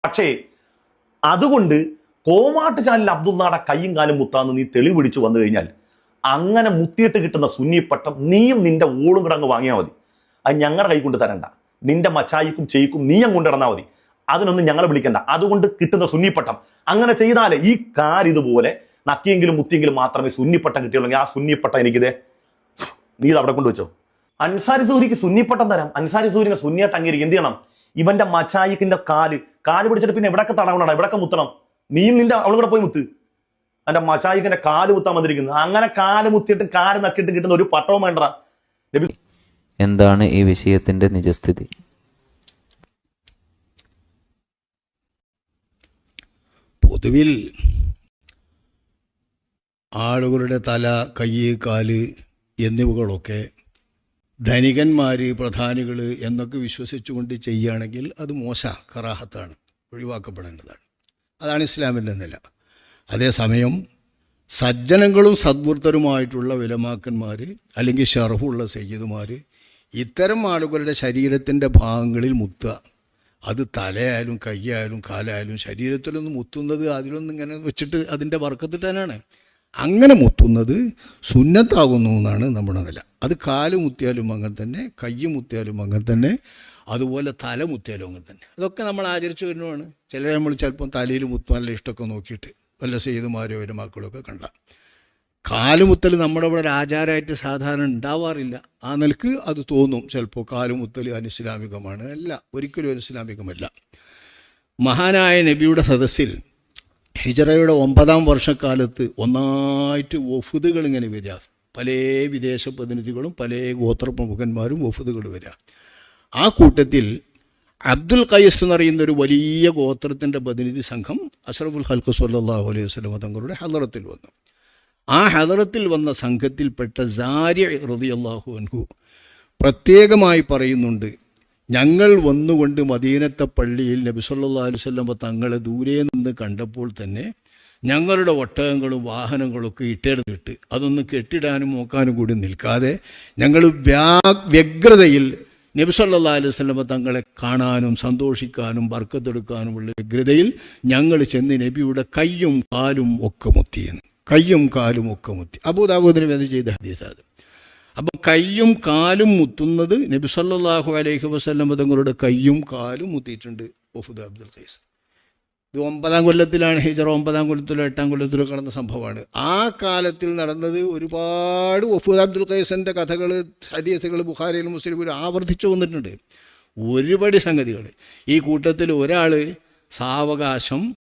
പക്ഷേ അതുകൊണ്ട് കോമാട്ട് ചാലിൽ അബ്ദുള്ളയുടെ കയ്യും കാലും മുത്താന്ന് നീ തെളിവ് പിടിച്ചു വന്നു കഴിഞ്ഞാൽ അങ്ങനെ മുത്തിയിട്ട് കിട്ടുന്ന സുന്നിപ്പട്ടം നീയും നിന്റെ ഓളും കൂടെ അങ്ങ് വാങ്ങിയാൽ മതി. അത് ഞങ്ങളുടെ കൈ കൊണ്ട് തരണ്ട, നിന്റെ മച്ചായിക്കും ചെയ്യിക്കും നീ അങ്ങ് കൊണ്ടിടന്നാൽ മതി. അതിനൊന്നും ഞങ്ങളെ വിളിക്കണ്ട. അതുകൊണ്ട് കിട്ടുന്ന സുന്നിപ്പട്ടം അങ്ങനെ ചെയ്താലേ ഈ ഇതുപോലെ നക്കിയെങ്കിലും മുത്തിയെങ്കിലും മാത്രമേ സുന്നിപ്പട്ടം കിട്ടിയുള്ളൂ. ആ സുന്നിപ്പട്ടം എനിക്കിതേ നീ ഇത് അവിടെ കൊണ്ടുവച്ചോ. അൻസാരി സൂരിക്ക് സുന്നിപ്പട്ടം തരാം. അൻസാരി സൂര്യനെ സുന്നിയായിട്ട് അംഗീകരിക്കും. എന്ത് ചെയ്യണം? ഇവന്റെ മച്ചായിക്കിന്റെ കാല് പിടിച്ചിട്ട് പിന്നെ എവിടൊക്കെ തടവണടാ, എവിടൊക്കെ മുത്തണം? നീയും നിന്റെ അവളും കൂടെ പോയി മുത്ത്. എന്റെ മച്ചായിക്കിന്റെ കാല് മുത്താൻ വന്നിരിക്കുന്നത്. അങ്ങനെ കാല് മുത്തിയിട്ട് കാല് നക്കിയിട്ട് കിട്ടുന്ന ഒരു പട്ടവും വേണ്ട. എന്താണ് ഈ വിഷയത്തിന്റെ നിജസ്ഥിതി? പൊതുവിൽ ആളുകളുടെ തല, കൈ, കാല് എന്നിവകളൊക്കെ ധനികന്മാർ, പ്രധാനികൾ എന്നൊക്കെ വിശ്വസിച്ചുകൊണ്ട് ചെയ്യുകയാണെങ്കിൽ അത് കറാഹത്താണ്, ഒഴിവാക്കപ്പെടേണ്ടതാണ്. അതാണ് ഇസ്ലാമിൻ്റെ നില. അതേസമയം സജ്ജനങ്ങളും സദ്വൃത്തരുമായിട്ടുള്ള വിലമാക്കന്മാർ അല്ലെങ്കിൽ ഷർഹുള്ള സയ്യിദുമാർ ഇത്തരം ആളുകളുടെ ശരീരത്തിൻ്റെ ഭാഗങ്ങളിൽ മുത്തുക, അത് തലയായാലും കയ്യായാലും കാലായാലും ശരീരത്തിലൊന്നും മുത്തുന്നത് അതിലൊന്നും ഇങ്ങനെ വെച്ചിട്ട് അതിൻ്റെ വർക്കത്തിട്ടാനാണ്. അങ്ങനെ മുത്തുന്നത് സുന്നത്താകുന്നു എന്നാണ് നമ്മുടെ നില. അത് കാല് മുത്തിയാലും അങ്ങനെ തന്നെ, കൈ മുത്തിയാലും അങ്ങനെ തന്നെ, അതുപോലെ തല മുത്തിയാലും അങ്ങനെ തന്നെ. അതൊക്കെ നമ്മൾ ആചരിച്ചു വരുന്നതാണ്. ചിലർ നമ്മൾ ചിലപ്പം തലയിൽ മുത്തും നല്ല ഇഷ്ടമൊക്കെ നോക്കിയിട്ട് വല്ല സെയ്തുമാരോ ഒരു മക്കളൊക്കെ കണ്ട. കാലുമുത്തൽ നമ്മുടെ ഇവിടെ ഒരു ആചാരമായിട്ട് സാധാരണ ഉണ്ടാവാറില്ല. ആ നിലക്ക് അത് തോന്നും ചിലപ്പോൾ കാലുമുത്തൽ അനിസ്ലാമികമാണ്. അല്ല, ഒരിക്കലും അനിസ്ലാമികമല്ല. മഹാനായ നബിയുടെ സദസ്സിൽ ഹിജറയുടെ 9-ാം വർഷക്കാലത്ത് ഒന്നായിട്ട് വഫുദുകൾ ഇങ്ങനെ വരിക. പല വിദേശ പ്രതിനിധികളും പല ഗോത്ര പ്രമുഖന്മാരും വഫുദുകൾ വരിക. ആ കൂട്ടത്തിൽ അബ്ദുൽ ഖൈസ് എന്നറിയുന്നൊരു വലിയ ഗോത്രത്തിൻ്റെ പ്രതിനിധി സംഘം അഷ്റഫുൽ ഖൽഖ് സ്വല്ലല്ലാഹു അലൈഹി വസല്ലം തങ്ങളുടെ ഹദറത്തിൽ വന്നു. ആ ഹദറത്തിൽ വന്ന സംഘത്തിൽപ്പെട്ട സാരി റളിയല്ലാഹു അൻഹു പ്രത്യേകമായി പറയുന്നുണ്ട്, ഞങ്ങൾ വന്നുകൊണ്ട് മദീനത്തെ പള്ളിയിൽ നബി സല്ലല്ലാഹു അലൈഹി വസല്ലം തങ്ങളെ ദൂരെ നിന്ന് കണ്ടപ്പോൾ തന്നെ ഞങ്ങളുടെ ഒട്ടകങ്ങളും വാഹനങ്ങളൊക്കെ ഇട്ടെടുത്തിട്ട് അതൊന്ന് കെട്ടിടാനും നോക്കാനും കൂടി നിൽക്കാതെ ഞങ്ങൾ വ്യഗ്രതയിൽ നബി സല്ലല്ലാഹു അലൈഹി വസല്ലം തങ്ങളെ കാണാനും സന്തോഷിക്കാനും ബർക്കത്തെടുക്കാനുമുള്ള വ്യഗ്രതയിൽ ഞങ്ങൾ ചെന്ന് നബിയുടെ കയ്യും കാലും ഒക്കെ മുത്തിയെന്ന്. കയ്യും കാലും ഒക്കെ മുത്തി. അബൂദാവൂദിന് വേണ്ടി ചെയ്ത ഹദീസാണ്. അപ്പം കയ്യും കാലും മുത്തുന്നത് നബി സല്ലല്ലാഹു അലൈഹി വസല്ലം തങ്ങളുടെ കയ്യും കാലും മുത്തിയിട്ടുണ്ട് വഫുദ് അബ്ദുൽ ഖൈസ്. ഇത് 9-ാം കൊല്ലത്തിലാണ്, ഹിജറ 9-ാം കൊല്ലത്തിലോ 8-ാം കൊല്ലത്തിലോ നടന്ന സംഭവമാണ്. ആ കാലത്തിൽ നടന്നത് ഒരുപാട് വഫുദ് അബ്ദുൽ ഖൈസിൻ്റെ കഥകൾ, ഹദീസുകൾ ബുഖാരിയിലും മുസ്ലിമിലും ആവർത്തിച്ചു വന്നിട്ടുണ്ട്. ഒരുപാട് സംഗതികൾ. ഈ കൂട്ടത്തിൽ ഒരാൾ സാവകാശം